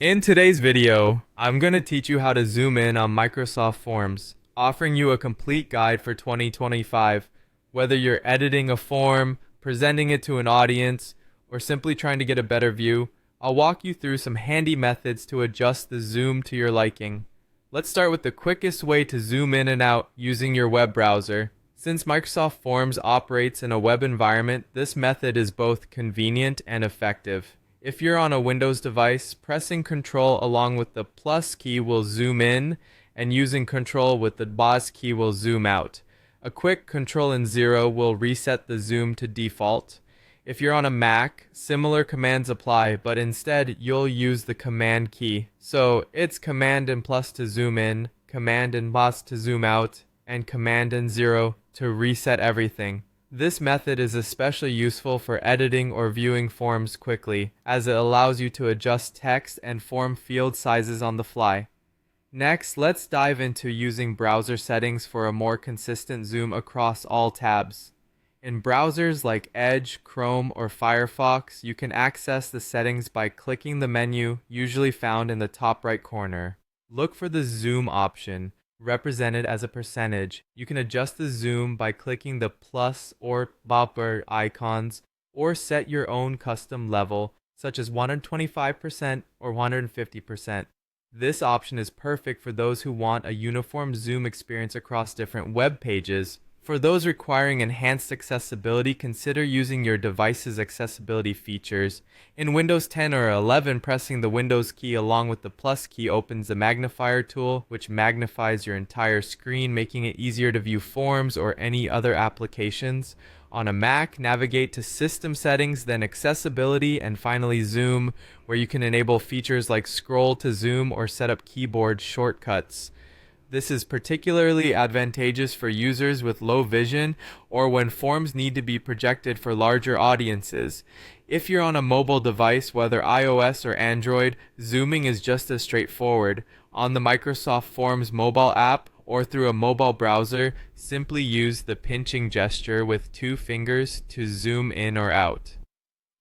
In today's video, I'm going to teach you how to zoom in on Microsoft Forms, offering you a complete guide for 2025. Whether you're editing a form, presenting it to an audience, or simply trying to get a better view, I'll walk you through some handy methods to adjust the zoom to your liking. Let's start with the quickest way to zoom in and out using your web browser. Since Microsoft Forms operates in a web environment, this method is both convenient and effective. If you're on a Windows device, pressing Ctrl along with the plus key will zoom in, and using Ctrl with the boss key will zoom out. A quick Ctrl and 0 will reset the zoom to default. If you're on a Mac, similar commands apply, but instead you'll use the Command key. So it's Command and plus to zoom in, Command and boss to zoom out, and Command and 0 to reset everything. This method is especially useful for editing or viewing forms quickly, as it allows you to adjust text and form field sizes on the fly. Next, let's dive into using browser settings for a more consistent zoom across all tabs. In browsers like Edge, Chrome, or Firefox, you can access the settings by clicking the menu usually found in the top right corner. Look for the zoom option, represented as a percentage. You can adjust the zoom by clicking the plus or bopper icons, or set your own custom level, such as 125% or 150%. This option is perfect for those who want a uniform zoom experience across different web pages. For those requiring enhanced accessibility, consider using your device's accessibility features. In Windows 10 or 11, pressing the Windows key along with the plus key opens the magnifier tool, which magnifies your entire screen, making it easier to view forms or any other applications. On a Mac, navigate to System Settings, then Accessibility, and finally Zoom, where you can enable features like scroll to zoom or set up keyboard shortcuts. This is particularly advantageous for users with low vision or when forms need to be projected for larger audiences. If you're on a mobile device, whether iOS or Android, zooming is just as straightforward. On the Microsoft Forms mobile app or through a mobile browser, simply use the pinching gesture with 2 fingers to zoom in or out.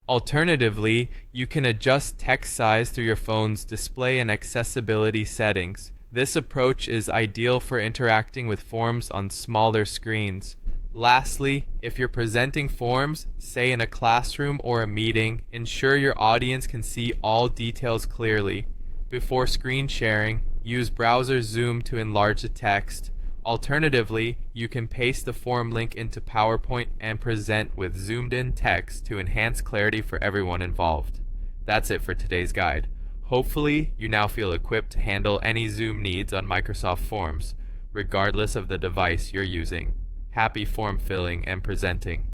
Alternatively, you can adjust text size through your phone's display and accessibility settings. This approach is ideal for interacting with forms on smaller screens. Lastly, if you're presenting forms, say in a classroom or a meeting, ensure your audience can see all details clearly. Before screen sharing, use browser zoom to enlarge the text. Alternatively, you can paste the form link into PowerPoint and present with zoomed-in text to enhance clarity for everyone involved. That's it for today's guide. Hopefully, you now feel equipped to handle any zoom needs on Microsoft Forms, regardless of the device you're using. Happy form filling and presenting.